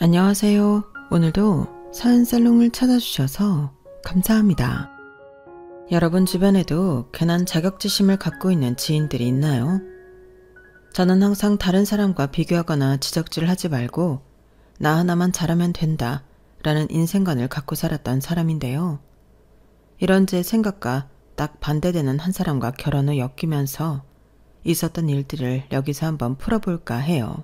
안녕하세요. 오늘도 사연살롱을 찾아주셔서 감사합니다. 여러분 주변에도 괜한 자격지심을 갖고 있는 지인들이 있나요? 저는 항상 다른 사람과 비교하거나 지적질을 하지 말고 나 하나만 잘하면 된다 라는 인생관을 갖고 살았던 사람인데요. 이런 제 생각과 딱 반대되는 한 사람과 결혼 후 엮이면서 있었던 일들을 여기서 한번 풀어볼까 해요.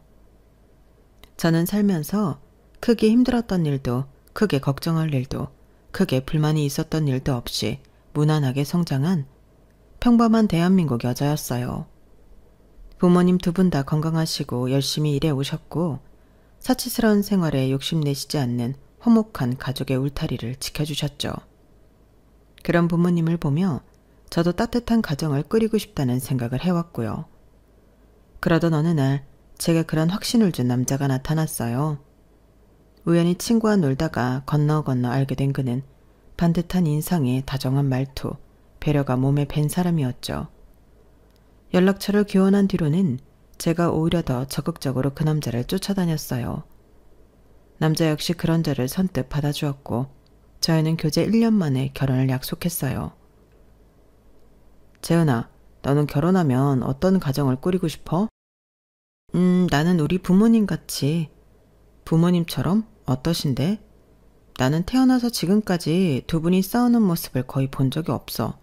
저는 살면서 크게 힘들었던 일도, 크게 걱정할 일도, 크게 불만이 있었던 일도 없이 무난하게 성장한 평범한 대한민국 여자였어요. 부모님 두 분 다 건강하시고 열심히 일해 오셨고 사치스러운 생활에 욕심내시지 않는 화목한 가족의 울타리를 지켜주셨죠. 그런 부모님을 보며 저도 따뜻한 가정을 꾸리고 싶다는 생각을 해왔고요. 그러던 어느 날 제게 그런 확신을 준 남자가 나타났어요. 우연히 친구와 놀다가 건너 알게 된 그는 반듯한 인상에 다정한 말투, 배려가 몸에 밴 사람이었죠. 연락처를 교환한 뒤로는 제가 오히려 더 적극적으로 그 남자를 쫓아다녔어요. 남자 역시 그런 저를 선뜻 받아주었고 저희는 교제 1년 만에 결혼을 약속했어요. 재은아, 너는 결혼하면 어떤 가정을 꾸리고 싶어? 나는 우리 부모님 같이. 부모님처럼? 어떠신데? 나는 태어나서 지금까지 두 분이 싸우는 모습을 거의 본 적이 없어.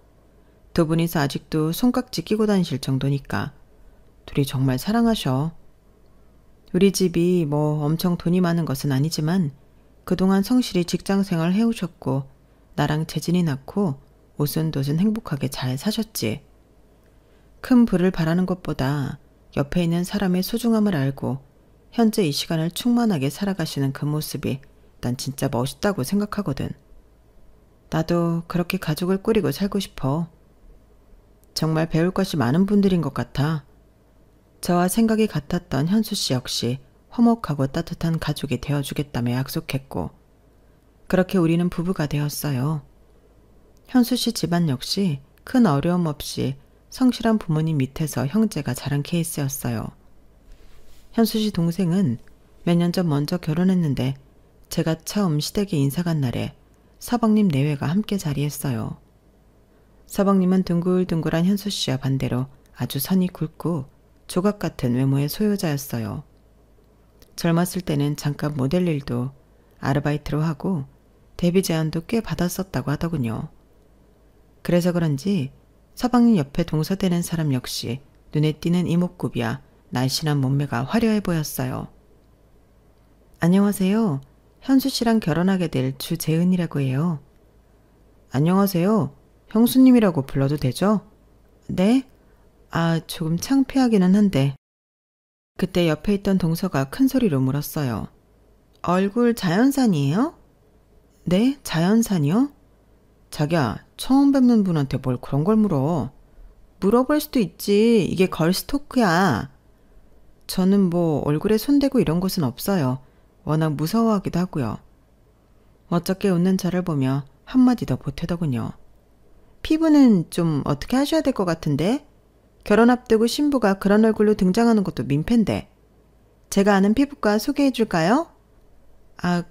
두 분이서 아직도 손깍지 끼고 다니실 정도니까. 둘이 정말 사랑하셔. 우리 집이 뭐 엄청 돈이 많은 것은 아니지만 그동안 성실히 직장생활 해오셨고 나랑 재진이 낳고 오순도순 행복하게 잘 사셨지. 큰 부를 바라는 것보다 옆에 있는 사람의 소중함을 알고 현재 이 시간을 충만하게 살아가시는 그 모습이 난 진짜 멋있다고 생각하거든. 나도 그렇게 가족을 꾸리고 살고 싶어. 정말 배울 것이 많은 분들인 것 같아. 저와 생각이 같았던 현수 씨 역시 화목하고 따뜻한 가족이 되어주겠다며 약속했고 그렇게 우리는 부부가 되었어요. 현수 씨 집안 역시 큰 어려움 없이 성실한 부모님 밑에서 형제가 자란 케이스였어요. 현수 씨 동생은 몇 년 전 먼저 결혼했는데 제가 처음 시댁에 인사 간 날에 서방님 내외가 함께 자리했어요. 서방님은 둥글둥글한 현수 씨와 반대로 아주 선이 굵고 조각 같은 외모의 소유자였어요. 젊었을 때는 잠깐 모델 일도 아르바이트로 하고 데뷔 제안도 꽤 받았었다고 하더군요. 그래서 그런지 서방님 옆에 동서되는 사람 역시 눈에 띄는 이목구비와 날씬한 몸매가 화려해 보였어요. 안녕하세요. 현수 씨랑 결혼하게 될 주재은이라고 해요. 안녕하세요. 형수님이라고 불러도 되죠? 네? 조금 창피하기는 한데. 그때 옆에 있던 동서가 큰 소리로 물었어요. 얼굴 자연산이에요? 네? 자연산이요? 자기야, 처음 뵙는 분한테 뭘 그런 걸 물어. 물어볼 수도 있지. 이게 걸스토크야. 저는 뭐 얼굴에 손대고 이런 곳은 없어요. 워낙 무서워하기도 하고요. 어쩌게 웃는 저를 보며 한마디 더 보태더군요. 피부는 좀 어떻게 하셔야 될 것 같은데? 결혼 앞두고 신부가 그런 얼굴로 등장하는 것도 민폐인데. 제가 아는 피부과 소개해 줄까요?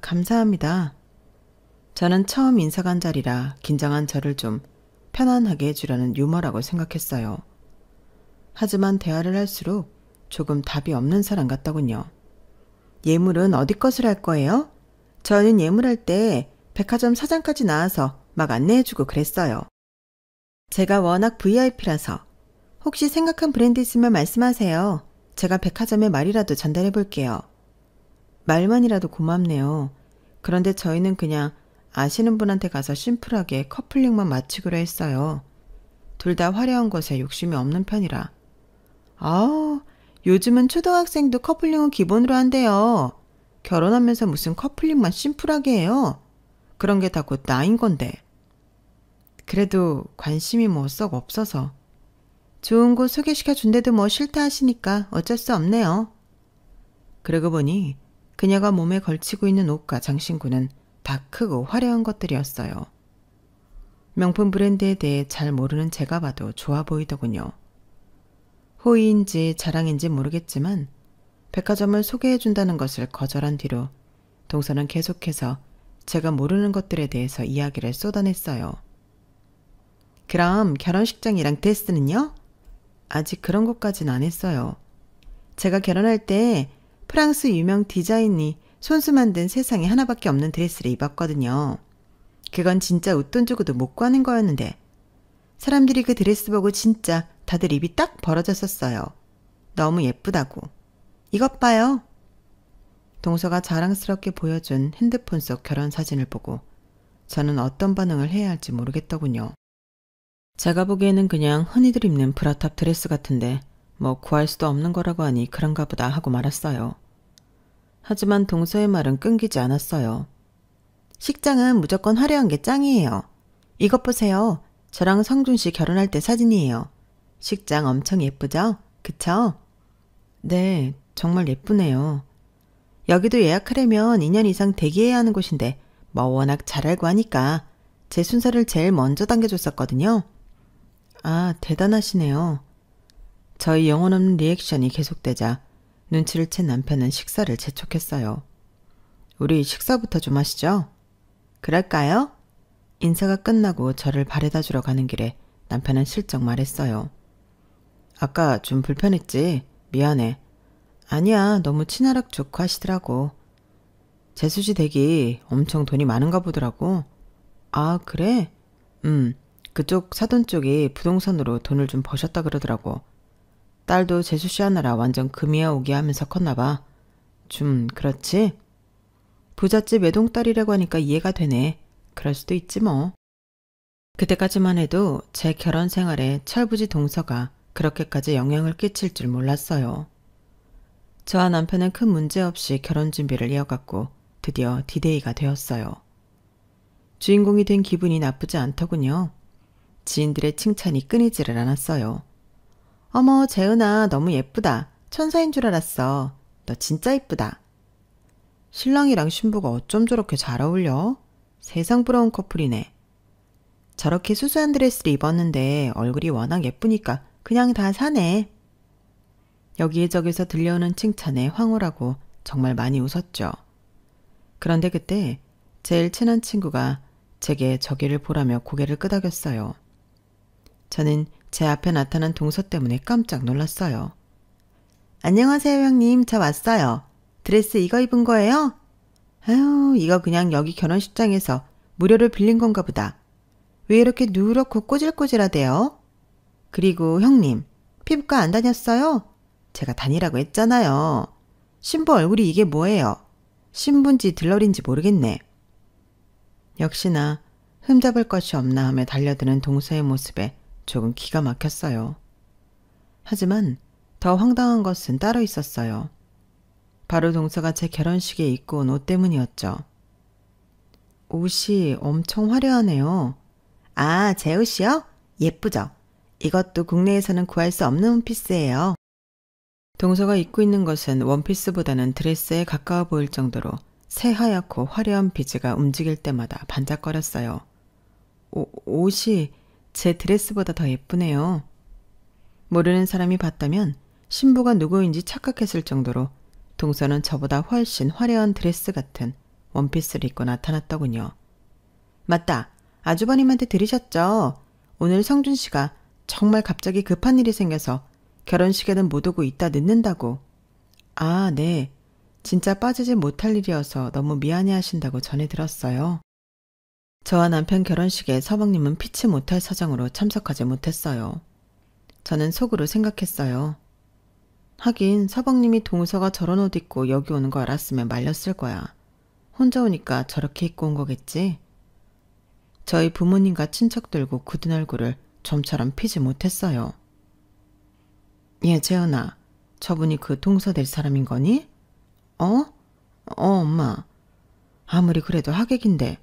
감사합니다. 저는 처음 인사 간 자리라 긴장한 저를 좀 편안하게 해주려는 유머라고 생각했어요. 하지만 대화를 할수록 조금 답이 없는 사람 같더군요. 예물은 어디 것을 할 거예요? 저는 예물할 때 백화점 사장까지 나와서 막 안내해주고 그랬어요. 제가 워낙 VIP라서 혹시 생각한 브랜드 있으면 말씀하세요. 제가 백화점에 말이라도 전달해 볼게요. 말만이라도 고맙네요. 그런데 저희는 그냥 아시는 분한테 가서 심플하게 커플링만 마치기로 했어요. 둘 다 화려한 것에 욕심이 없는 편이라. 요즘은 초등학생도 커플링은 기본으로 한대요. 결혼하면서 무슨 커플링만 심플하게 해요. 그런 게 다 곧 나인 건데. 그래도 관심이 뭐 썩 없어서. 좋은 곳 소개시켜 준데도 뭐 싫다 하시니까 어쩔 수 없네요. 그러고 보니 그녀가 몸에 걸치고 있는 옷과 장신구는 다 크고 화려한 것들이었어요. 명품 브랜드에 대해 잘 모르는 제가 봐도 좋아 보이더군요. 호의인지 자랑인지 모르겠지만 백화점을 소개해준다는 것을 거절한 뒤로 동서는 계속해서 제가 모르는 것들에 대해서 이야기를 쏟아냈어요. 그럼 결혼식장이랑 드레스는요? 아직 그런 것까진 안 했어요. 제가 결혼할 때 프랑스 유명 디자인이 손수 만든 세상에 하나밖에 없는 드레스를 입었거든요. 그건 진짜 웃돈 주고도 못 구하는 거였는데 사람들이 그 드레스 보고 진짜 다들 입이 딱 벌어졌었어요. 너무 예쁘다고. 이것 봐요. 동서가 자랑스럽게 보여준 핸드폰 속 결혼 사진을 보고 저는 어떤 반응을 해야 할지 모르겠더군요. 제가 보기에는 그냥 흔히들 입는 브라탑 드레스 같은데 뭐 구할 수도 없는 거라고 하니 그런가 보다 하고 말았어요. 하지만 동서의 말은 끊기지 않았어요. 식장은 무조건 화려한 게 짱이에요. 이것 보세요. 저랑 성준 씨 결혼할 때 사진이에요. 식장 엄청 예쁘죠? 그쵸? 네, 정말 예쁘네요. 여기도 예약하려면 2년 이상 대기해야 하는 곳인데 뭐 워낙 잘 알고 하니까 제 순서를 제일 먼저 당겨줬었거든요. 아, 대단하시네요. 저희 영혼 없는 리액션이 계속되자 눈치를 챈 남편은 식사를 재촉했어요. 우리 식사부터 좀 하시죠. 그럴까요? 인사가 끝나고 저를 바래다 주러 가는 길에 남편은 슬쩍 말했어요. 아까 좀 불편했지? 미안해. 아니야, 너무 친화력 좋고 하시더라고. 재수씨 댁이 엄청 돈이 많은가 보더라고. 아, 그래? 그쪽 사돈 쪽이 부동산으로 돈을 좀 버셨다 그러더라고. 딸도 재수씨 하느라 완전 금이야 오기 하면서 컸나 봐. 좀 그렇지? 부잣집 외동딸이라고 하니까 이해가 되네. 그럴 수도 있지 뭐. 그때까지만 해도 제 결혼 생활에 철부지 동서가 그렇게까지 영향을 끼칠 줄 몰랐어요. 저와 남편은 큰 문제 없이 결혼 준비를 이어갔고 드디어 디데이가 되었어요. 주인공이 된 기분이 나쁘지 않더군요. 지인들의 칭찬이 끊이지를 않았어요. 어머, 재은아, 너무 예쁘다. 천사인 줄 알았어. 너 진짜 예쁘다. 신랑이랑 신부가 어쩜 저렇게 잘 어울려? 세상 부러운 커플이네. 저렇게 수수한 드레스를 입었는데 얼굴이 워낙 예쁘니까 그냥 다 사네. 여기저기서 들려오는 칭찬에 황홀하고 정말 많이 웃었죠. 그런데 그때 제일 친한 친구가 제게 저기를 보라며 고개를 끄덕였어요. 저는 제 앞에 나타난 동서 때문에 깜짝 놀랐어요. 안녕하세요 형님, 저 왔어요. 드레스 이거 입은 거예요? 아유, 이거 그냥 여기 결혼식장에서 무료로 빌린 건가 보다. 왜 이렇게 누렇고 꼬질꼬질하대요? 그리고 형님, 피부과 안 다녔어요? 제가 다니라고 했잖아요. 신부 얼굴이 이게 뭐예요? 신부인지 들러리인지 모르겠네. 역시나 흠잡을 것이 없나 하며 달려드는 동서의 모습에 조금 기가 막혔어요. 하지만 더 황당한 것은 따로 있었어요. 바로 동서가 제 결혼식에 입고 온 옷 때문이었죠. 옷이 엄청 화려하네요. 아, 제 옷이요? 예쁘죠? 이것도 국내에서는 구할 수 없는 원피스예요. 동서가 입고 있는 것은 원피스보다는 드레스에 가까워 보일 정도로 새하얗고 화려한 비즈가 움직일 때마다 반짝거렸어요. 옷이 제 드레스보다 더 예쁘네요. 모르는 사람이 봤다면 신부가 누구인지 착각했을 정도로 동서는 저보다 훨씬 화려한 드레스 같은 원피스를 입고 나타났더군요. 맞다. 아주버님한테 들으셨죠? 오늘 성준 씨가 정말 갑자기 급한 일이 생겨서 결혼식에는 못 오고 있다 늦는다고. 아, 네. 진짜 빠지지 못할 일이어서 너무 미안해 하신다고 전해 들었어요. 저와 남편 결혼식에 서방님은 피치 못할 사정으로 참석하지 못했어요. 저는 속으로 생각했어요. 하긴 서방님이 동서가 저런 옷 입고 여기 오는 거 알았으면 말렸을 거야. 혼자 오니까 저렇게 입고 온 거겠지? 저희 부모님과 친척들고 굳은 얼굴을 좀처럼 피지 못했어요. 예, 재은아. 저분이 그 동서 될 사람인 거니? 엄마. 아무리 그래도 하객인데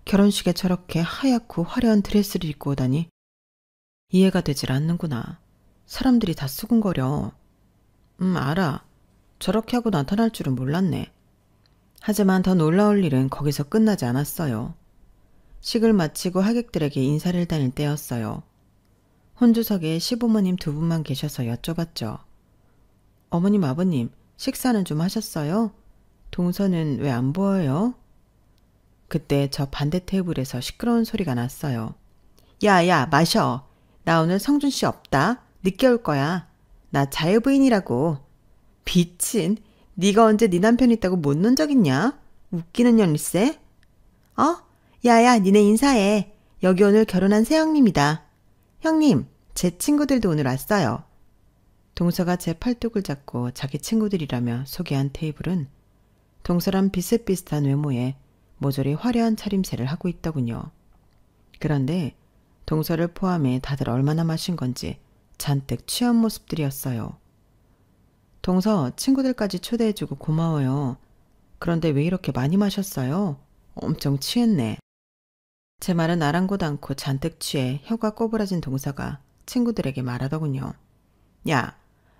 결혼식에 저렇게 하얗고 화려한 드레스를 입고 오다니 이해가 되질 않는구나. 사람들이 다 수군거려. 알아. 저렇게 하고 나타날 줄은 몰랐네. 하지만 더 놀라울 일은 거기서 끝나지 않았어요. 식을 마치고 하객들에게 인사를 다닐 때였어요. 혼주석에 시부모님 두 분만 계셔서 여쭤봤죠. 어머님, 아버님, 식사는 좀 하셨어요? 동서는 왜 안 보여요? 그때 저 반대 테이블에서 시끄러운 소리가 났어요. 야, 마셔. 나 오늘 성준 씨 없다. 늦게 올 거야. 나 자유부인이라고. 미친. 네가 언제 네 남편 있다고 못 논 적 있냐? 웃기는 년일세. 야야, 니네 인사해. 여기 오늘 결혼한 새형님이다. 형님, 제 친구들도 오늘 왔어요. 동서가 제 팔뚝을 잡고 자기 친구들이라며 소개한 테이블은 동서랑 비슷비슷한 외모에 모조리 화려한 차림새를 하고 있더군요. 그런데 동서를 포함해 다들 얼마나 마신 건지 잔뜩 취한 모습들이었어요. 동서, 친구들까지 초대해주고 고마워요. 그런데 왜 이렇게 많이 마셨어요? 엄청 취했네. 제 말은 아랑곳 않고 잔뜩 취해 혀가 꼬부라진 동서가 친구들에게 말하더군요. 야,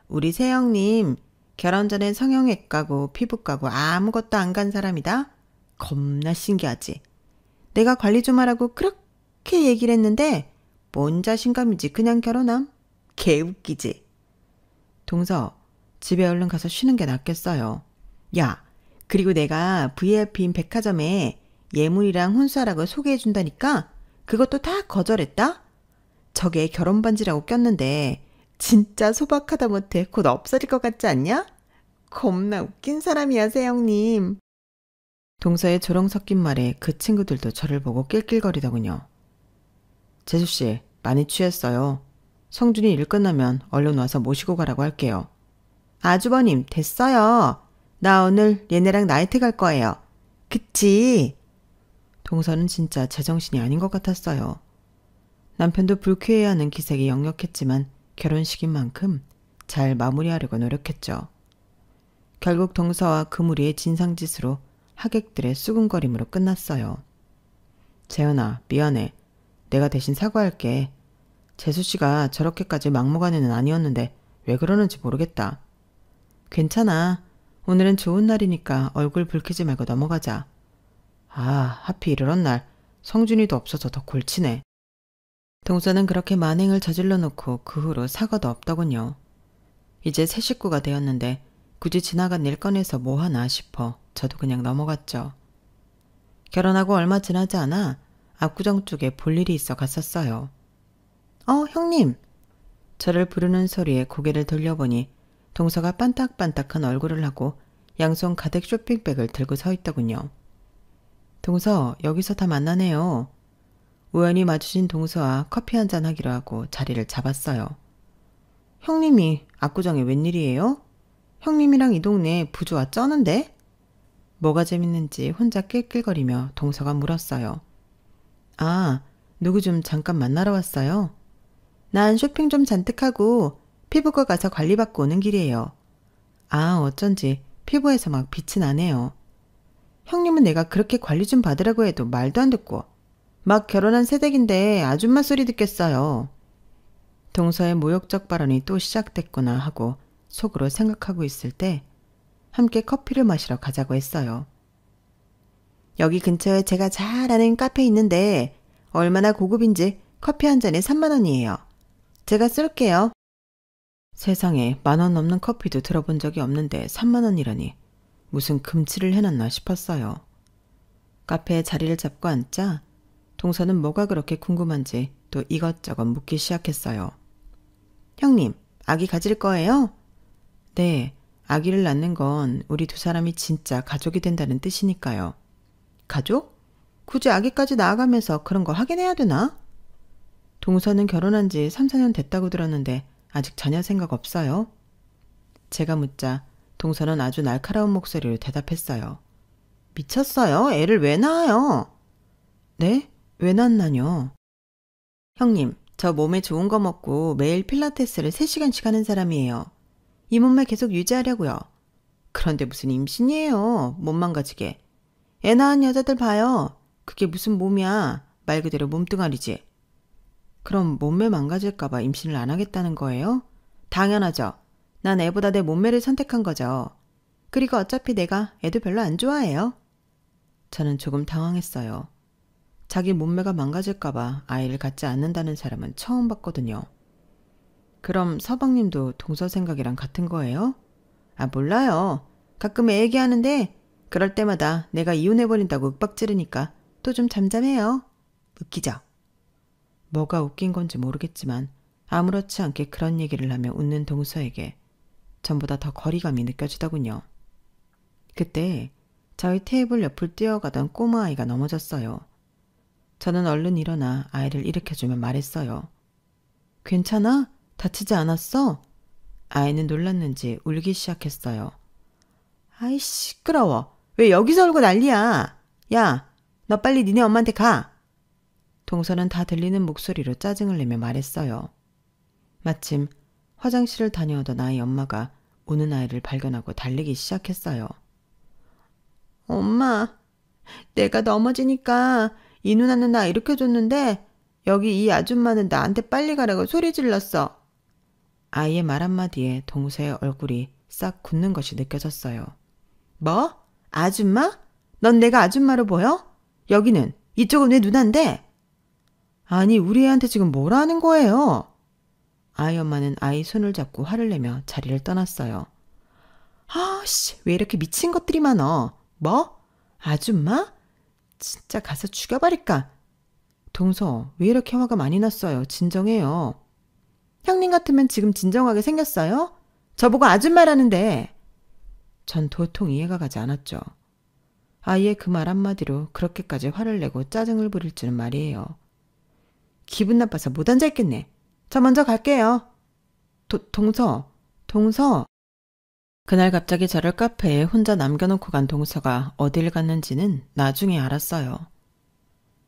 우리 새형님 결혼 전에 성형외과 가고 피부과 가고 아무것도 안 간 사람이다? 겁나 신기하지? 내가 관리 좀 하라고 그렇게 얘기를 했는데 뭔 자신감이지 그냥 결혼함? 개웃기지? 동서, 집에 얼른 가서 쉬는 게 낫겠어요. 야, 그리고 내가 VIP인 백화점에 예물이랑 혼수하라고 소개해준다니까 그것도 다 거절했다? 저게 결혼 반지라고 꼈는데 진짜 소박하다 못해 곧 없어질 것 같지 않냐? 겁나 웃긴 사람이야, 새형님. 동서의 조롱 섞인 말에 그 친구들도 저를 보고 낄낄거리더군요. 재수씨, 많이 취했어요. 성준이 일 끝나면 얼른 와서 모시고 가라고 할게요. 아주버님, 됐어요. 나 오늘 얘네랑 나이트 갈 거예요. 그치? 동서는 진짜 제정신이 아닌 것 같았어요. 남편도 불쾌해하는 기색이 역력했지만 결혼식인 만큼 잘 마무리하려고 노력했죠. 결국 동서와 그 무리의 진상짓으로 하객들의 수군거림으로 끝났어요. 재현아, 미안해. 내가 대신 사과할게. 재수씨가 저렇게까지 막무가내는 아니었는데 왜 그러는지 모르겠다. 괜찮아. 오늘은 좋은 날이니까 얼굴 붉히지 말고 넘어가자. 하필 이런 날 성준이도 없어서 더 골치네. 동서는 그렇게 만행을 저질러 놓고 그 후로 사과도 없더군요. 이제 새 식구가 되었는데 굳이 지나간 일 꺼내서 뭐 하나 싶어 저도 그냥 넘어갔죠. 결혼하고 얼마 지나지 않아 압구정 쪽에 볼 일이 있어 갔었어요. 형님. 저를 부르는 소리에 고개를 돌려보니 동서가 반딱반딱한 얼굴을 하고 양손 가득 쇼핑백을 들고 서 있더군요. 동서, 여기서 다 만나네요. 우연히 마주친 동서와 커피 한잔 하기로 하고 자리를 잡았어요. 형님이 압구정에 웬일이에요? 형님이랑 이 동네 부조와 쩌는데? 뭐가 재밌는지 혼자 낄낄거리며 동서가 물었어요. 누구 좀 잠깐 만나러 왔어요. 난 쇼핑 좀 잔뜩 하고 피부과 가서 관리받고 오는 길이에요. 어쩐지 피부에서 막 빛이 나네요. 형님은 내가 그렇게 관리 좀 받으라고 해도 말도 안 듣고 막 결혼한 새댁인데 아줌마 소리 듣겠어요. 동서의 모욕적 발언이 또 시작됐구나 하고 속으로 생각하고 있을 때 함께 커피를 마시러 가자고 했어요. 여기 근처에 제가 잘 아는 카페 있는데 얼마나 고급인지 커피 한 잔에 3만 원이에요. 제가 쏠게요. 세상에 10,000원 넘는 커피도 들어본 적이 없는데 3만 원이라니 무슨 금치를 해놨나 싶었어요. 카페에 자리를 잡고 앉자 동서는 뭐가 그렇게 궁금한지 또 이것저것 묻기 시작했어요. 형님, 아기 가질 거예요? 네, 아기를 낳는 건 우리 두 사람이 진짜 가족이 된다는 뜻이니까요. 가족? 굳이 아기까지 낳아가면서 그런 거 확인해야 되나? 동서는 결혼한 지 3, 4년 됐다고 들었는데 아직 자녀 생각 없어요? 제가 묻자 동서는 아주 날카로운 목소리로 대답했어요. 미쳤어요? 애를 왜 낳아요? 네? 왜 낳나요? 형님, 저 몸에 좋은 거 먹고 매일 필라테스를 3시간씩 하는 사람이에요. 이 몸매 계속 유지하려고요. 그런데 무슨 임신이에요. 몸 망가지게. 애 낳은 여자들 봐요. 그게 무슨 몸이야. 말 그대로 몸뚱아리지. 그럼 몸매 망가질까봐 임신을 안 하겠다는 거예요? 당연하죠. 난 애보다 내 몸매를 선택한 거죠. 그리고 어차피 내가 애도 별로 안 좋아해요. 저는 조금 당황했어요. 자기 몸매가 망가질까봐 아이를 갖지 않는다는 사람은 처음 봤거든요. 그럼 서방님도 동서 생각이랑 같은 거예요? 몰라요. 가끔 애 얘기하는데 그럴 때마다 내가 이혼해버린다고 윽박 지르니까 또 좀 잠잠해요. 웃기죠? 뭐가 웃긴 건지 모르겠지만 아무렇지 않게 그런 얘기를 하며 웃는 동서에게 전보다 더 거리감이 느껴지더군요. 그때 저희 테이블 옆을 뛰어가던 꼬마아이가 넘어졌어요. 저는 얼른 일어나 아이를 일으켜주며 말했어요. 괜찮아? 다치지 않았어? 아이는 놀랐는지 울기 시작했어요. 아이 시끄러워. 왜 여기서 울고 난리야? 야, 너 빨리 니네 엄마한테 가. 동서는 다 들리는 목소리로 짜증을 내며 말했어요. 마침 화장실을 다녀오던 아이 엄마가 우는 아이를 발견하고 달리기 시작했어요. 엄마, 내가 넘어지니까 이 누나는 나 일으켜줬는데 여기 이 아줌마는 나한테 빨리 가라고 소리 질렀어. 아이의 말 한마디에 동서의 얼굴이 싹 굳는 것이 느껴졌어요. 뭐? 아줌마? 넌 내가 아줌마로 보여? 여기는, 이쪽은 왜 누난데? 아니, 우리 애한테 지금 뭐라 하는 거예요? 아이 엄마는 아이 손을 잡고 화를 내며 자리를 떠났어요. 아씨, 왜 이렇게 미친 것들이 많어? 뭐? 아줌마? 진짜 가서 죽여버릴까? 동서, 왜 이렇게 화가 많이 났어요? 진정해요. 형님 같으면 지금 진정하게 생겼어요? 저보고 아줌마라는데. 전 도통 이해가 가지 않았죠. 아이의 그 말 한마디로 그렇게까지 화를 내고 짜증을 부릴 줄은 말이에요. 기분 나빠서 못 앉아있겠네. 저 먼저 갈게요. 동서. 그날 갑자기 저를 카페에 혼자 남겨놓고 간 동서가 어딜 갔는지는 나중에 알았어요.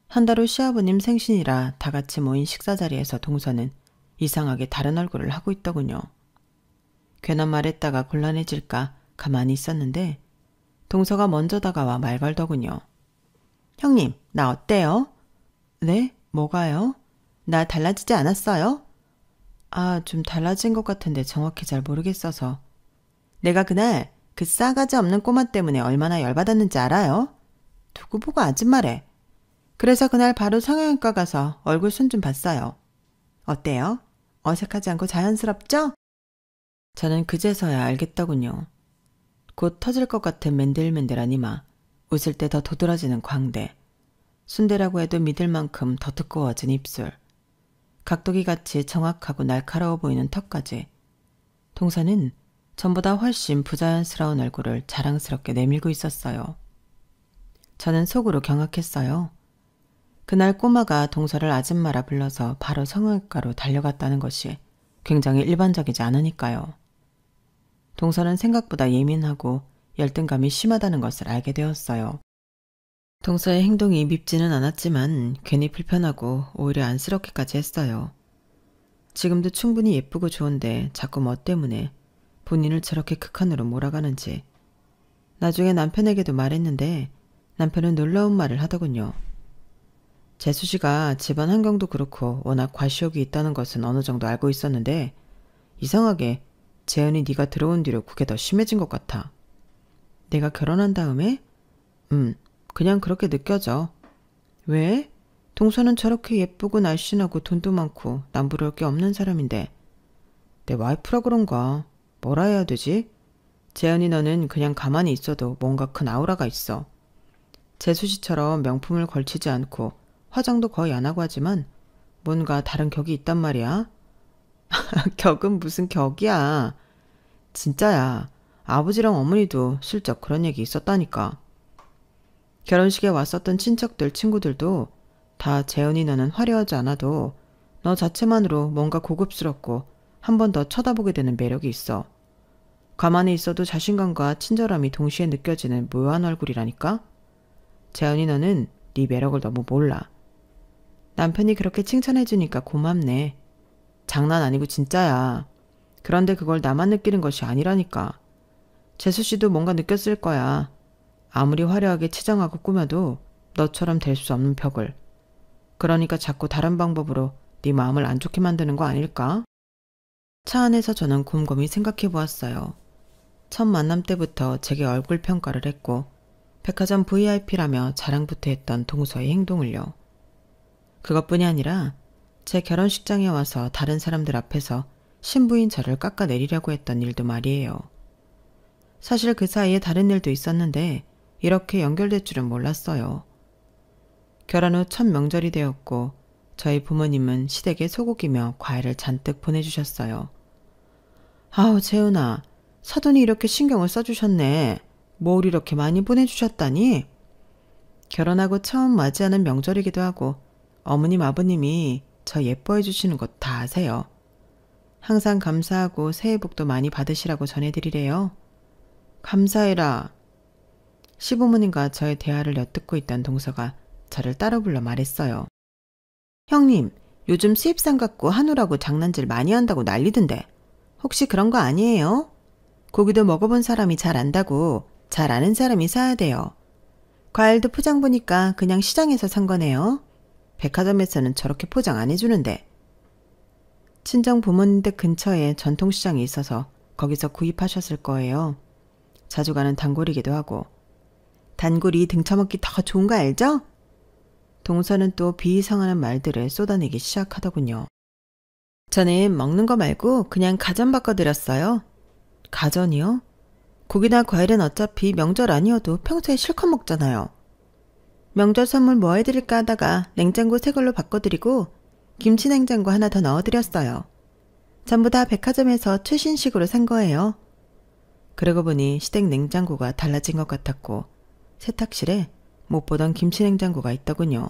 한 달 후 시아버님 생신이라 다 같이 모인 식사 자리에서 동서는 이상하게 다른 얼굴을 하고 있더군요. 괜한 말했다가 곤란해질까 가만히 있었는데 동서가 먼저 다가와 말 걸더군요. 형님, 나 어때요? 네? 뭐가요? 나 달라지지 않았어요? 아, 좀 달라진 것 같은데 정확히 잘 모르겠어서. 내가 그날 그 싸가지 없는 꼬마 때문에 얼마나 열받았는지 알아요? 누구 보고 아줌마래. 그래서 그날 바로 성형외과 가서 얼굴 손 좀 봤어요. 어때요? 어색하지 않고 자연스럽죠? 저는 그제서야 알겠더군요. 곧 터질 것 같은 맨들맨들한 이마, 웃을 때 더 도드라지는 광대, 순대라고 해도 믿을 만큼 더 두꺼워진 입술, 각도기같이 정확하고 날카로워 보이는 턱까지. 동서는 전보다 훨씬 부자연스러운 얼굴을 자랑스럽게 내밀고 있었어요. 저는 속으로 경악했어요. 그날 꼬마가 동서를 아줌마라 불러서 바로 성형외과로 달려갔다는 것이 굉장히 일반적이지 않으니까요. 동서는 생각보다 예민하고 열등감이 심하다는 것을 알게 되었어요. 동서의 행동이 밉지는 않았지만 괜히 불편하고 오히려 안쓰럽기까지 했어요. 지금도 충분히 예쁘고 좋은데 자꾸 뭐 때문에 본인을 저렇게 극한으로 몰아가는지. 나중에 남편에게도 말했는데 남편은 놀라운 말을 하더군요. 재수 씨가 집안 환경도 그렇고 워낙 과시욕이 있다는 것은 어느 정도 알고 있었는데 이상하게 재현이 네가 들어온 뒤로 그게 더 심해진 것 같아. 내가 결혼한 다음에? 그냥 그렇게 느껴져. 왜? 동서는 저렇게 예쁘고 날씬하고 돈도 많고 남부러울 게 없는 사람인데 내 와이프라 그런가? 뭐라 해야 되지? 재현이 너는 그냥 가만히 있어도 뭔가 큰 아우라가 있어. 재수 씨처럼 명품을 걸치지 않고 화장도 거의 안 하고 하지만 뭔가 다른 격이 있단 말이야. 격은 무슨 격이야. 진짜야. 아버지랑 어머니도 슬쩍 그런 얘기 있었다니까. 결혼식에 왔었던 친척들, 친구들도 다 재현이 너는 화려하지 않아도 너 자체만으로 뭔가 고급스럽고 한 번 더 쳐다보게 되는 매력이 있어. 가만히 있어도 자신감과 친절함이 동시에 느껴지는 묘한 얼굴이라니까? 재현이 너는 네 매력을 너무 몰라. 남편이 그렇게 칭찬해주니까 고맙네. 장난 아니고 진짜야. 그런데 그걸 나만 느끼는 것이 아니라니까. 재수씨도 뭔가 느꼈을 거야. 아무리 화려하게 치장하고 꾸며도 너처럼 될 수 없는 벽을. 그러니까 자꾸 다른 방법으로 네 마음을 안 좋게 만드는 거 아닐까? 차 안에서 저는 곰곰이 생각해 보았어요. 첫 만남 때부터 제게 얼굴 평가를 했고 백화점 VIP라며 자랑부터 했던 동서의 행동을요. 그것뿐이 아니라 제 결혼식장에 와서 다른 사람들 앞에서 신부인 저를 깎아내리려고 했던 일도 말이에요. 사실 그 사이에 다른 일도 있었는데 이렇게 연결될 줄은 몰랐어요. 결혼 후 첫 명절이 되었고 저희 부모님은 시댁에 소고기며 과일을 잔뜩 보내주셨어요. 아우 재훈아, 사돈이 이렇게 신경을 써주셨네. 뭘 이렇게 많이 보내주셨다니? 결혼하고 처음 맞이하는 명절이기도 하고 어머님 아버님이 저 예뻐해 주시는 것 다 아세요. 항상 감사하고 새해 복도 많이 받으시라고 전해드리래요. 감사해라. 시부모님과 저의 대화를 엿듣고 있던 동서가 저를 따로 불러 말했어요. 형님, 요즘 수입산 갖고 한우라고 장난질 많이 한다고 난리던데 혹시 그런 거 아니에요? 고기도 먹어본 사람이 잘 안다고 잘 아는 사람이 사야 돼요. 과일도 포장 보니까 그냥 시장에서 산 거네요. 백화점에서는 저렇게 포장 안 해주는데. 친정 부모님 댁 근처에 전통시장이 있어서 거기서 구입하셨을 거예요. 자주 가는 단골이기도 하고. 단골이 등쳐먹기 더 좋은 거 알죠? 동서는 또 비이성하는 말들을 쏟아내기 시작하더군요. 저는 먹는 거 말고 그냥 가전 바꿔드렸어요. 가전이요? 고기나 과일은 어차피 명절 아니어도 평소에 실컷 먹잖아요. 명절 선물 뭐 해드릴까 하다가 냉장고 새 걸로 바꿔드리고 김치 냉장고 하나 더 넣어드렸어요. 전부 다 백화점에서 최신식으로 산 거예요. 그러고 보니 시댁 냉장고가 달라진 것 같았고 세탁실에 못 보던 김치 냉장고가 있더군요.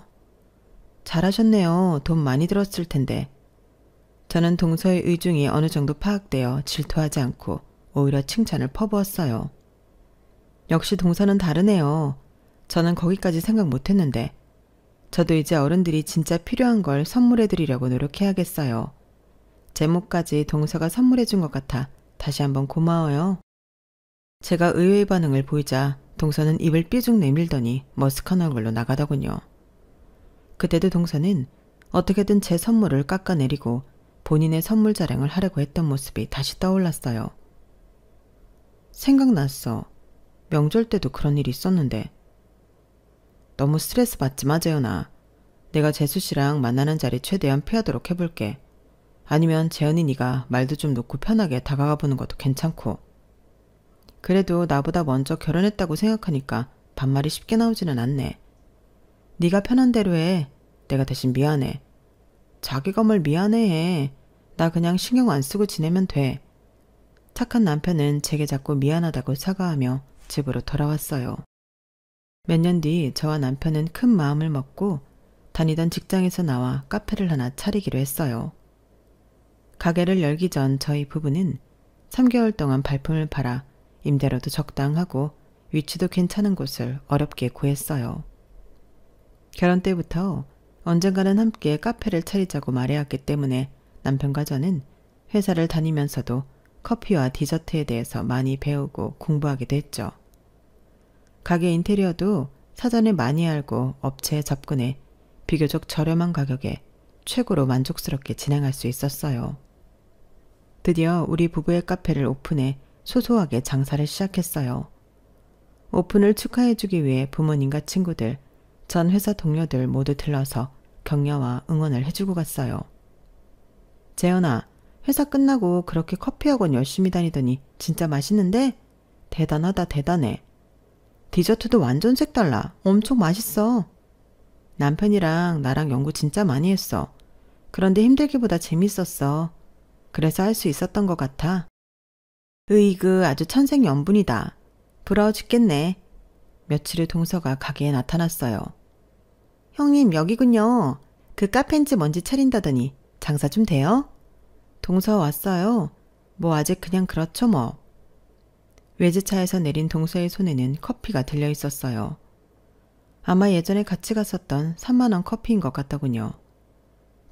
잘하셨네요. 돈 많이 들었을 텐데. 저는 동서의 의중이 어느 정도 파악되어 질투하지 않고 오히려 칭찬을 퍼부었어요. 역시 동서는 다르네요. 저는 거기까지 생각 못했는데 저도 이제 어른들이 진짜 필요한 걸 선물해드리려고 노력해야겠어요. 제목까지 동서가 선물해준 것 같아 다시 한번 고마워요. 제가 의외의 반응을 보이자 동서는 입을 삐죽 내밀더니 머쓱한 얼굴로 나가더군요. 그때도 동서는 어떻게든 제 선물을 깎아내리고 본인의 선물 자랑을 하려고 했던 모습이 다시 떠올랐어요. 생각났어. 명절 때도 그런 일이 있었는데. 너무 스트레스 받지 마, 재현아. 내가 재수 씨랑 만나는 자리 최대한 피하도록 해볼게. 아니면 재현이 네가 말도 좀 놓고 편하게 다가가 보는 것도 괜찮고. 그래도 나보다 먼저 결혼했다고 생각하니까 반말이 쉽게 나오지는 않네. 네가 편한 대로 해. 내가 대신 미안해. 자기가 뭘 미안해해. 나 그냥 신경 안 쓰고 지내면 돼. 착한 남편은 제게 자꾸 미안하다고 사과하며 집으로 돌아왔어요. 몇 년 뒤 저와 남편은 큰 마음을 먹고 다니던 직장에서 나와 카페를 하나 차리기로 했어요. 가게를 열기 전 저희 부부는 3개월 동안 발품을 팔아 임대료도 적당하고 위치도 괜찮은 곳을 어렵게 구했어요. 결혼 때부터 언젠가는 함께 카페를 차리자고 말해왔기 때문에 남편과 저는 회사를 다니면서도 커피와 디저트에 대해서 많이 배우고 공부하기도 했죠. 가게 인테리어도 사전에 많이 알고 업체에 접근해 비교적 저렴한 가격에 최고로 만족스럽게 진행할 수 있었어요. 드디어 우리 부부의 카페를 오픈해 소소하게 장사를 시작했어요. 오픈을 축하해주기 위해 부모님과 친구들, 전 회사 동료들 모두 들러서 격려와 응원을 해주고 갔어요. 재현아, 회사 끝나고 그렇게 커피학원 열심히 다니더니 진짜 맛있는데? 대단하다, 대단해. 디저트도 완전 색달라. 엄청 맛있어. 남편이랑 나랑 연구 진짜 많이 했어. 그런데 힘들기보다 재밌었어. 그래서 할 수 있었던 것 같아. 으이그 아주 천생연분이다. 부러워 죽겠네. 며칠 후 동서가 가게에 나타났어요. 형님 여기군요. 그 카페인지 뭔지 차린다더니 장사 좀 돼요? 동서 왔어요. 뭐 아직 그냥 그렇죠 뭐. 외제차에서 내린 동서의 손에는 커피가 들려 있었어요. 아마 예전에 같이 갔었던 3만 원 커피인 것 같더군요.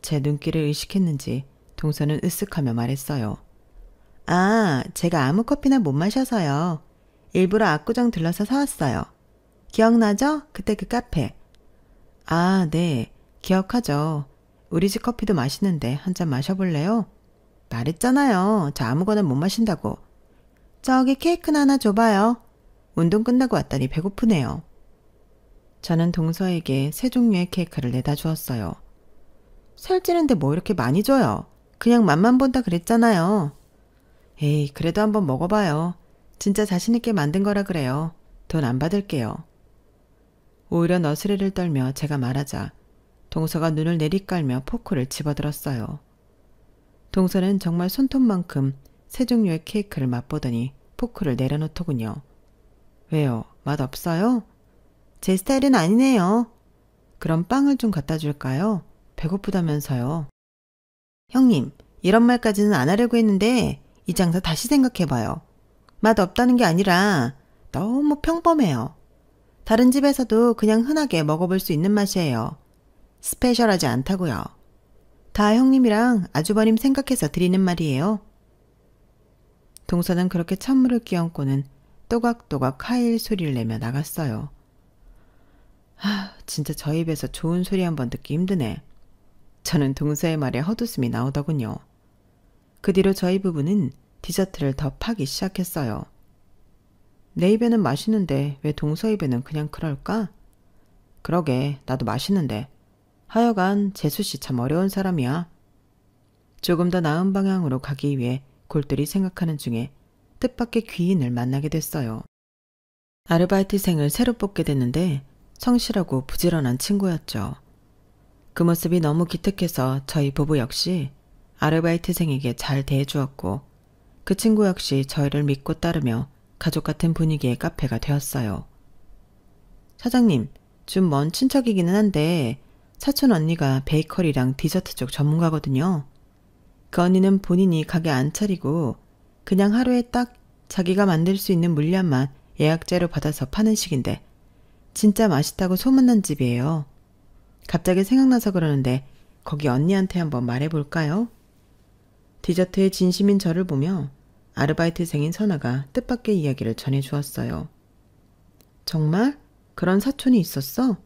제 눈길을 의식했는지 동서는 으쓱하며 말했어요. 아, 제가 아무 커피나 못 마셔서요. 일부러 압구정 들러서 사왔어요. 기억나죠? 그때 그 카페. 아, 네. 기억하죠. 우리 집 커피도 맛있는데 한 잔 마셔볼래요? 말했잖아요. 저 아무거나 못 마신다고. 저기 케이크나 하나 줘봐요. 운동 끝나고 왔더니 배고프네요. 저는 동서에게 세 종류의 케이크를 내다 주었어요. 살찌는데 뭐 이렇게 많이 줘요? 그냥 맛만 본다 그랬잖아요. 에이, 그래도 한번 먹어봐요. 진짜 자신있게 만든 거라 그래요. 돈 안 받을게요. 오히려 너스레를 떨며 제가 말하자 동서가 눈을 내리깔며 포크를 집어들었어요. 동서는 정말 손톱만큼 세 종류의 케이크를 맛보더니 포크를 내려놓더군요. 왜요? 맛 없어요? 제 스타일은 아니네요. 그럼 빵을 좀 갖다 줄까요? 배고프다면서요. 형님, 이런 말까지는 안 하려고 했는데 이 장사 다시 생각해봐요. 맛 없다는 게 아니라 너무 평범해요. 다른 집에서도 그냥 흔하게 먹어볼 수 있는 맛이에요. 스페셜하지 않다고요. 다 형님이랑 아주버님 생각해서 드리는 말이에요. 동서는 그렇게 찬물을 끼얹고는 또각또각 하일 소리를 내며 나갔어요. 진짜 저 입에서 좋은 소리 한번 듣기 힘드네. 저는 동서의 말에 헛웃음이 나오더군요. 그 뒤로 저희 부부는 디저트를 더 파기 시작했어요. 내 입에는 맛있는데 왜 동서 입에는 그냥 그럴까? 그러게, 나도 맛있는데. 하여간 재수씨 참 어려운 사람이야. 조금 더 나은 방향으로 가기 위해 골똘히 생각하는 중에 뜻밖의 귀인을 만나게 됐어요. 아르바이트생을 새로 뽑게 됐는데 성실하고 부지런한 친구였죠. 그 모습이 너무 기특해서 저희 부부 역시 아르바이트생에게 잘 대해주었고 그 친구 역시 저희를 믿고 따르며 가족 같은 분위기의 카페가 되었어요. 사장님, 좀 먼 친척이기는 한데 사촌 언니가 베이커리랑 디저트 쪽 전문가거든요. 그 언니는 본인이 가게 안 차리고 그냥 하루에 딱 자기가 만들 수 있는 물량만 예약제로 받아서 파는 식인데 진짜 맛있다고 소문난 집이에요. 갑자기 생각나서 그러는데 거기 언니한테 한번 말해볼까요? 디저트에 진심인 저를 보며 아르바이트생인 선아가 뜻밖의 이야기를 전해주었어요. 정말? 그런 사촌이 있었어?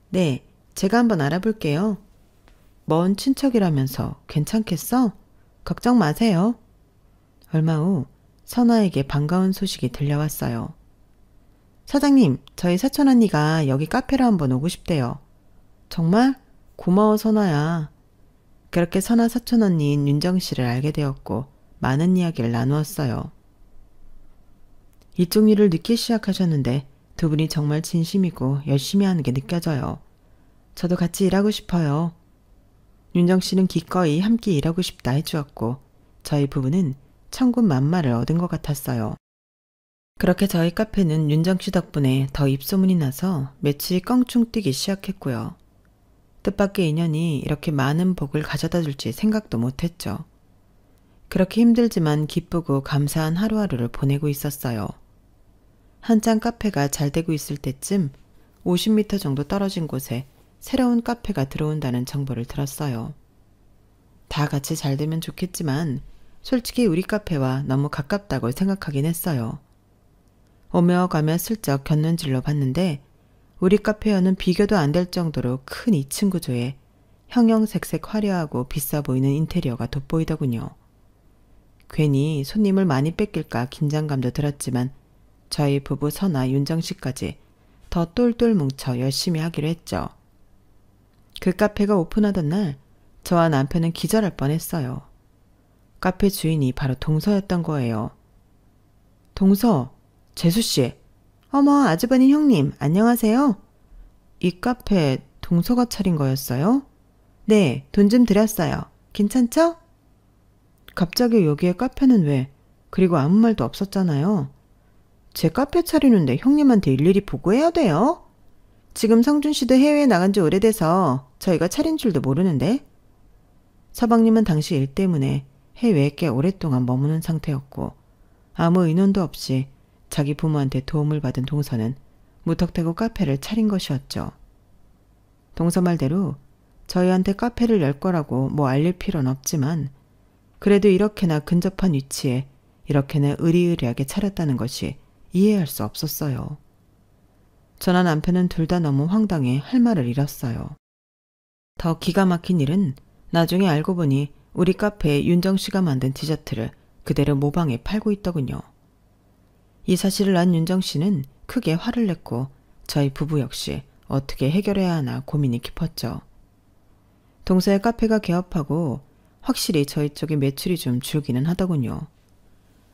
네, 제가 한번 알아볼게요. 먼 친척이라면서 괜찮겠어? 걱정 마세요. 얼마 후 선아에게 반가운 소식이 들려왔어요. 사장님, 저희 사촌 언니가 여기 카페로 한번 오고 싶대요. 정말? 고마워 선아야. 그렇게 선아 사촌 언니인 윤정 씨를 알게 되었고 많은 이야기를 나누었어요. 이쪽 일을 늦게 시작하셨는데 두 분이 정말 진심이고 열심히 하는 게 느껴져요. 저도 같이 일하고 싶어요. 윤정 씨는 기꺼이 함께 일하고 싶다 해주었고 저희 부부는 천군만마를 얻은 것 같았어요. 그렇게 저희 카페는 윤정 씨 덕분에 더 입소문이 나서 매출이 껑충 뛰기 시작했고요. 뜻밖의 인연이 이렇게 많은 복을 가져다 줄지 생각도 못했죠. 그렇게 힘들지만 기쁘고 감사한 하루하루를 보내고 있었어요. 한창 카페가 잘 되고 있을 때쯤 50m 정도 떨어진 곳에 새로운 카페가 들어온다는 정보를 들었어요. 다 같이 잘 되면 좋겠지만 솔직히 우리 카페와 너무 가깝다고 생각하긴 했어요. 오며 가며 슬쩍 곁눈질로 봤는데 우리 카페와는 비교도 안 될 정도로 큰 2층 구조에 형형색색 화려하고 비싸 보이는 인테리어가 돋보이더군요. 괜히 손님을 많이 뺏길까 긴장감도 들었지만 저희 부부 선아 윤정 씨까지 더 똘똘 뭉쳐 열심히 하기로 했죠. 그 카페가 오픈하던 날 저와 남편은 기절할 뻔했어요. 카페 주인이 바로 동서였던 거예요. 동서, 재수씨. 어머, 아주버님 형님, 안녕하세요. 이 카페 동서가 차린 거였어요? 네, 돈 좀 드렸어요. 괜찮죠? 갑자기 여기에 카페는 왜? 그리고 아무 말도 없었잖아요. 제 카페 차리는데 형님한테 일일이 보고해야 돼요? 지금 성준 씨도 해외에 나간 지 오래돼서 저희가 차린 줄도 모르는데. 서방님은 당시 일 때문에 해외에 꽤 오랫동안 머무는 상태였고 아무 의논도 없이 자기 부모한테 도움을 받은 동서는 무턱대고 카페를 차린 것이었죠. 동서 말대로 저희한테 카페를 열 거라고 뭐 알릴 필요는 없지만 그래도 이렇게나 근접한 위치에 이렇게나 의리의리하게 차렸다는 것이 이해할 수 없었어요. 저나 남편은 둘 다 너무 황당해 할 말을 잃었어요. 더 기가 막힌 일은 나중에 알고 보니 우리 카페에 윤정 씨가 만든 디저트를 그대로 모방해 팔고 있더군요. 이 사실을 안 윤정 씨는 크게 화를 냈고 저희 부부 역시 어떻게 해결해야 하나 고민이 깊었죠. 동서의 카페가 개업하고 확실히 저희 쪽에 매출이 좀 줄기는 하더군요.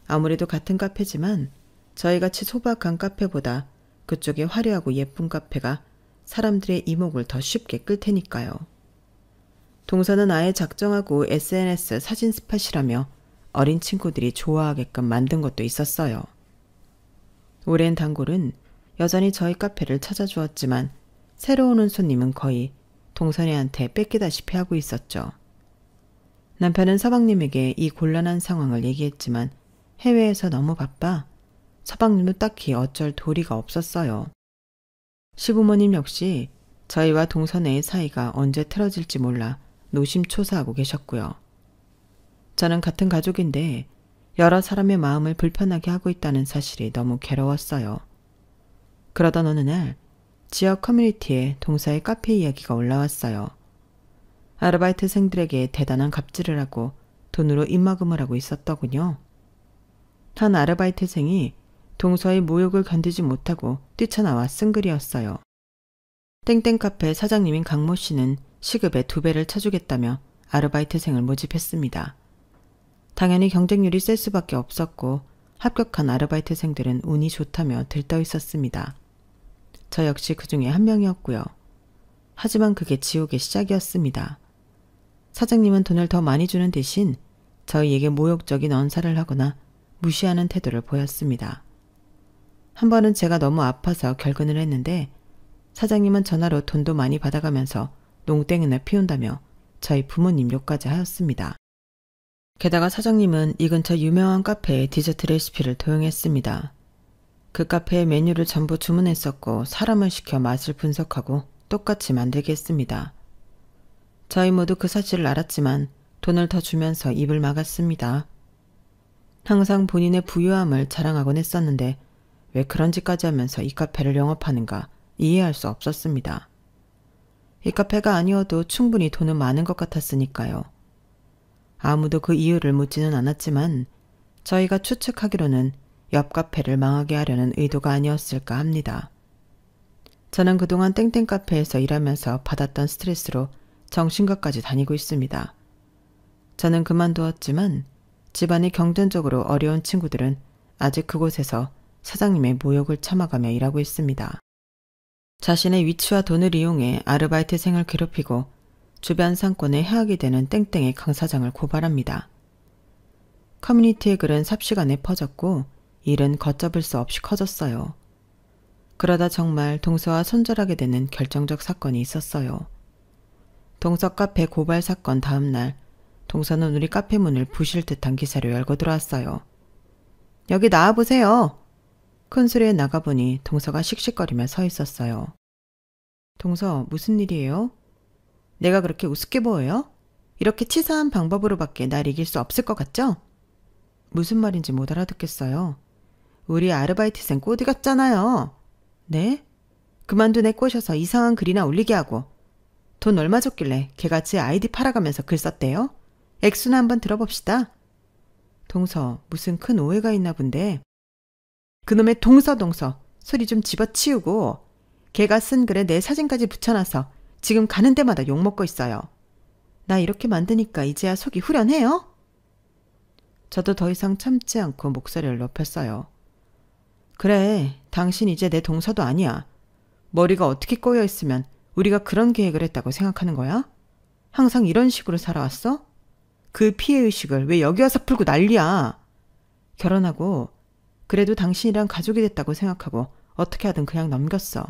아무래도 같은 카페지만 저희같이 소박한 카페보다 그쪽에 화려하고 예쁜 카페가 사람들의 이목을 더 쉽게 끌 테니까요. 동서는 아예 작정하고 SNS 사진 스팟이라며 어린 친구들이 좋아하게끔 만든 것도 있었어요. 오랜 단골은 여전히 저희 카페를 찾아주었지만 새로 오는 손님은 거의 동선이한테 뺏기다시피 하고 있었죠. 남편은 서방님에게 이 곤란한 상황을 얘기했지만 해외에서 너무 바빠 서방님도 딱히 어쩔 도리가 없었어요. 시부모님 역시 저희와 동선의 사이가 언제 틀어질지 몰라 노심초사하고 계셨고요. 저는 같은 가족인데 여러 사람의 마음을 불편하게 하고 있다는 사실이 너무 괴로웠어요. 그러던 어느 날 지역 커뮤니티에 동서의 카페 이야기가 올라왔어요. 아르바이트생들에게 대단한 갑질을 하고 돈으로 입막음을 하고 있었더군요. 한 아르바이트생이 동서의 모욕을 견디지 못하고 뛰쳐나와 쓴 글이었어요. 땡땡 카페 사장님인 강모 씨는 시급의 2배를 쳐주겠다며 아르바이트생을 모집했습니다. 당연히 경쟁률이 셀 수밖에 없었고 합격한 아르바이트생들은 운이 좋다며 들떠 있었습니다. 저 역시 그 중에 한 명이었고요. 하지만 그게 지옥의 시작이었습니다. 사장님은 돈을 더 많이 주는 대신 저희에게 모욕적인 언사를 하거나 무시하는 태도를 보였습니다. 한 번은 제가 너무 아파서 결근을 했는데 사장님은 전화로 돈도 많이 받아가면서 농땡이나 피운다며 저희 부모님 욕까지 하였습니다. 게다가 사장님은 이 근처 유명한 카페에 디저트 레시피를 도용했습니다. 그 카페의 메뉴를 전부 주문했었고 사람을 시켜 맛을 분석하고 똑같이 만들게 했습니다. 저희 모두 그 사실을 알았지만 돈을 더 주면서 입을 막았습니다. 항상 본인의 부유함을 자랑하곤 했었는데 왜 그런 짓까지 하면서 이 카페를 영업하는가 이해할 수 없었습니다. 이 카페가 아니어도 충분히 돈은 많은 것 같았으니까요. 아무도 그 이유를 묻지는 않았지만 저희가 추측하기로는 옆 카페를 망하게 하려는 의도가 아니었을까 합니다. 저는 그동안 땡땡 카페에서 일하면서 받았던 스트레스로 정신과까지 다니고 있습니다. 저는 그만두었지만 집안이 경제적으로 어려운 친구들은 아직 그곳에서 사장님의 모욕을 참아가며 일하고 있습니다. 자신의 위치와 돈을 이용해 아르바이트생을 괴롭히고 주변 상권에 해악이 되는 땡땡의 강 사장을 고발합니다. 커뮤니티의 글은 삽시간에 퍼졌고 일은 걷잡을 수 없이 커졌어요. 그러다 정말 동서와 손절하게 되는 결정적 사건이 있었어요. 동서 카페 고발 사건 다음 날 동서는 우리 카페 문을 부실 듯한 기세로 열고 들어왔어요. 여기 나와보세요. 큰 소리에 나가보니 동서가 씩씩거리며 서 있었어요. 동서, 무슨 일이에요? 내가 그렇게 우습게 보여요? 이렇게 치사한 방법으로밖에 날 이길 수 없을 것 같죠? 무슨 말인지 못 알아듣겠어요. 우리 아르바이트생 꼬디 같잖아요. 네? 그만둔 애 꼬셔서 이상한 글이나 올리게 하고 돈 얼마 줬길래 걔가 제 아이디 팔아가면서 글 썼대요? 액수나 한번 들어봅시다. 동서, 무슨 큰 오해가 있나 본데. 그놈의 동서 소리 좀 집어치우고 걔가 쓴 글에 내 사진까지 붙여놔서 지금 가는 데마다 욕먹고 있어요. 나 이렇게 만드니까 이제야 속이 후련해요? 저도 더 이상 참지 않고 목소리를 높였어요. 그래, 당신 이제 내 동서도 아니야. 머리가 어떻게 꼬여있으면 우리가 그런 계획을 했다고 생각하는 거야? 항상 이런 식으로 살아왔어? 그 피해의식을 왜 여기 와서 풀고 난리야? 결혼하고 그래도 당신이랑 가족이 됐다고 생각하고 어떻게 하든 그냥 넘겼어.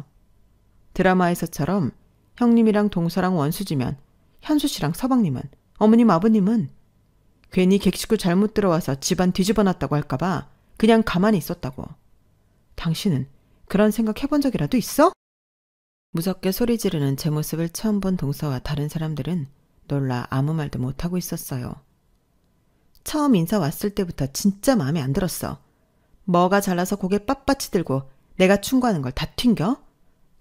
드라마에서처럼 형님이랑 동서랑 원수지면 현수 씨랑 서방님은, 어머님 아버님은 괜히 객식구 잘못 들어와서 집안 뒤집어 놨다고 할까봐 그냥 가만히 있었다고. 당신은 그런 생각 해본 적이라도 있어? 무섭게 소리 지르는 제 모습을 처음 본 동서와 다른 사람들은 놀라 아무 말도 못하고 있었어요. 처음 인사 왔을 때부터 진짜 마음에 안 들었어. 뭐가 잘나서 고개 빳빳이 들고 내가 충고하는 걸 다 튕겨?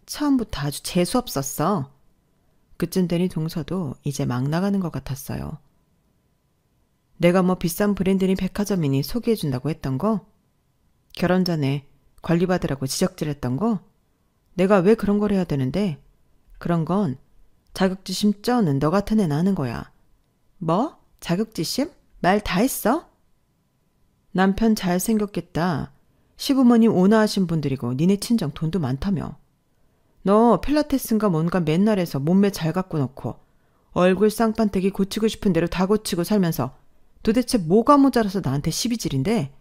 처음부터 아주 재수없었어. 그쯤 되니 동서도 이제 막 나가는 것 같았어요. 내가 뭐 비싼 브랜드니 백화점이니 소개해준다고 했던 거? 결혼 전에 관리받으라고 지적질했던 거? 내가 왜 그런 걸 해야 되는데? 그런 건 자격지심 쩌는 너 같은 애나 하는 거야. 뭐? 자격지심? 말 다 했어? 남편 잘생겼겠다. 시부모님 온화하신 분들이고 니네 친정 돈도 많다며. 너 필라테스인가 뭔가 맨날 해서 몸매 잘 갖고 놓고 얼굴 쌍판대기 고치고 싶은 대로 다 고치고 살면서 도대체 뭐가 모자라서 나한테 시비질인데?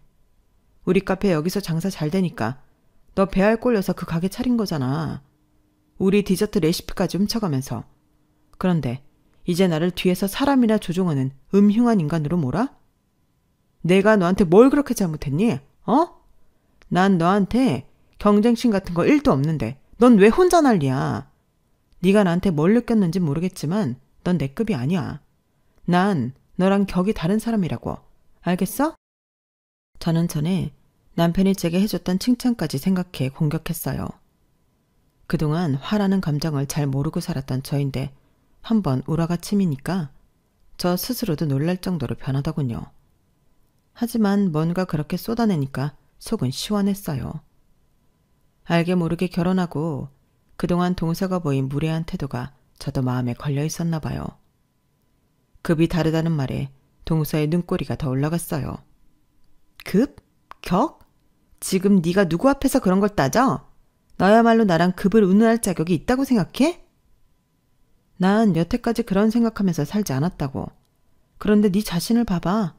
우리 카페 여기서 장사 잘 되니까 너 배알 꼴려서 그 가게 차린 거잖아. 우리 디저트 레시피까지 훔쳐가면서. 그런데 이제 나를 뒤에서 사람이나 조종하는 음흉한 인간으로 몰아? 내가 너한테 뭘 그렇게 잘못했니? 난 너한테 경쟁심 같은 거 1도 없는데 넌 왜 혼자 난리야? 네가 나한테 뭘 느꼈는지 모르겠지만 넌 내 급이 아니야. 난 너랑 격이 다른 사람이라고. 알겠어? 저는 전에 남편이 제게 해줬던 칭찬까지 생각해 공격했어요. 그동안 화라는 감정을 잘 모르고 살았던 저인데 한번 우라가 치미니까 저 스스로도 놀랄 정도로 변하더군요. 하지만 뭔가 그렇게 쏟아내니까 속은 시원했어요. 알게 모르게 결혼하고 그동안 동서가 보인 무례한 태도가 저도 마음에 걸려 있었나 봐요. 급이 다르다는 말에 동서의 눈꼬리가 더 올라갔어요. 급? 격? 지금 네가 누구 앞에서 그런 걸 따져? 너야말로 나랑 급을 운운할 자격이 있다고 생각해? 난 여태까지 그런 생각하면서 살지 않았다고. 그런데 네 자신을 봐봐.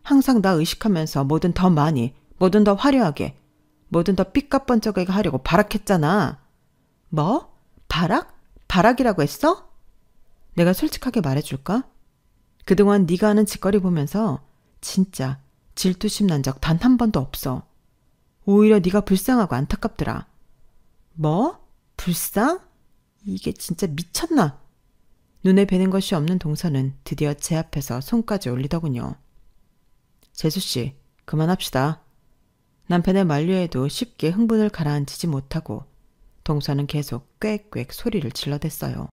항상 나 의식하면서 뭐든 더 많이, 뭐든 더 화려하게, 뭐든 더 삐까뻔쩍하게 하려고 발악했잖아. 뭐? 발악? 발악이라고 했어? 내가 솔직하게 말해줄까? 그동안 네가 하는 짓거리 보면서 진짜 질투심 난 적 단 한 번도 없어. 오히려 네가 불쌍하고 안타깝더라. 뭐? 불쌍? 이게 진짜 미쳤나? 눈에 뵈는 것이 없는 동서는 드디어 제 앞에서 손까지 올리더군요. 재수씨, 그만합시다. 남편의 만류에도 쉽게 흥분을 가라앉히지 못하고 동서는 계속 꽥꽥 소리를 질러댔어요.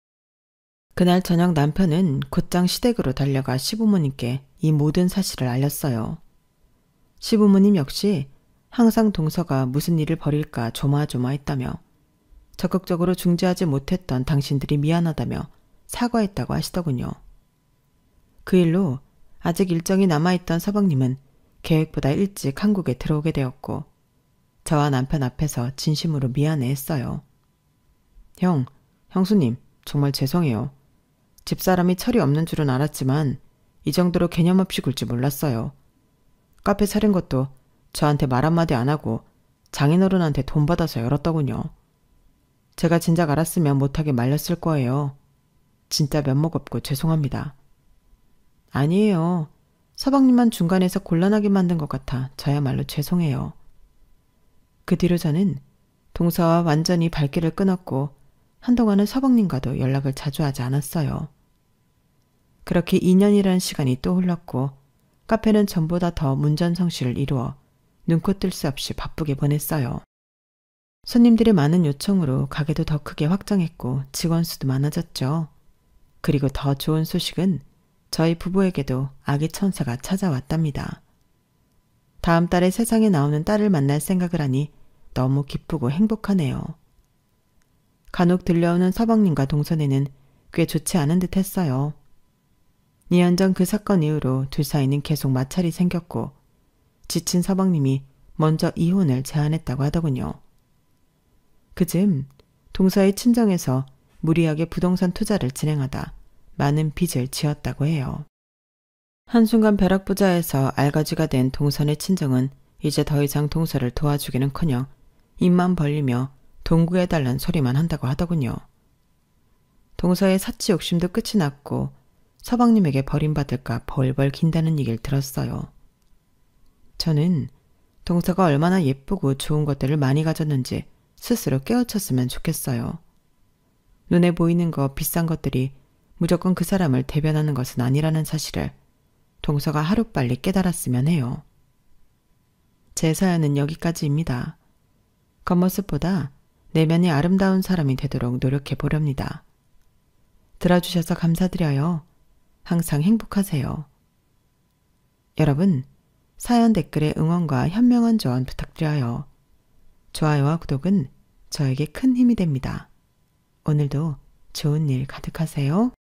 그날 저녁 남편은 곧장 시댁으로 달려가 시부모님께 이 모든 사실을 알렸어요. 시부모님 역시 항상 동서가 무슨 일을 벌일까 조마조마했다며 적극적으로 중재하지 못했던 당신들이 미안하다며 사과했다고 하시더군요. 그 일로 아직 일정이 남아있던 서방님은 계획보다 일찍 한국에 들어오게 되었고 저와 남편 앞에서 진심으로 미안해했어요. 형수님 정말 죄송해요. 집사람이 철이 없는 줄은 알았지만 이 정도로 개념 없이 굴지 몰랐어요. 카페 차린 것도 저한테 말 한마디 안 하고 장인어른한테 돈 받아서 열었더군요. 제가 진작 알았으면 못하게 말렸을 거예요. 진짜 면목 없고 죄송합니다. 아니에요. 서방님만 중간에서 곤란하게 만든 것 같아 저야말로 죄송해요. 그 뒤로 저는 동서와 완전히 발길을 끊었고 한동안은 서방님과도 연락을 자주 하지 않았어요. 그렇게 2년이라는 시간이 또 흘렀고 카페는 전보다 더 문전성시를 이루어 눈코 뜰 새 없이 바쁘게 보냈어요. 손님들의 많은 요청으로 가게도 더 크게 확장했고 직원 수도 많아졌죠. 그리고 더 좋은 소식은 저희 부부에게도 아기 천사가 찾아왔답니다. 다음 달에 세상에 나오는 딸을 만날 생각을 하니 너무 기쁘고 행복하네요. 간혹 들려오는 서방님과 동선에는 꽤 좋지 않은 듯 했어요. 2년 전 그 사건 이후로 둘 사이는 계속 마찰이 생겼고 지친 서방님이 먼저 이혼을 제안했다고 하더군요. 그즈음 동서의 친정에서 무리하게 부동산 투자를 진행하다 많은 빚을 지었다고 해요. 한순간 벼락부자에서 알거지가 된 동선의 친정은 이제 더 이상 동서를 도와주기는커녕 입만 벌리며 돈 구해달란 소리만 한다고 하더군요. 동서의 사치 욕심도 끝이 났고 서방님에게 버림받을까 벌벌 긴다는 얘기를 들었어요. 저는 동서가 얼마나 예쁘고 좋은 것들을 많이 가졌는지 스스로 깨우쳤으면 좋겠어요. 눈에 보이는 거 비싼 것들이 무조건 그 사람을 대변하는 것은 아니라는 사실을 동서가 하루빨리 깨달았으면 해요. 제 사연은 여기까지입니다. 겉모습보다 내면이 아름다운 사람이 되도록 노력해 보렵니다. 들어주셔서 감사드려요. 항상 행복하세요. 여러분, 사연 댓글에 응원과 현명한 조언 부탁드려요. 좋아요와 구독은 저에게 큰 힘이 됩니다. 오늘도 좋은 일 가득하세요.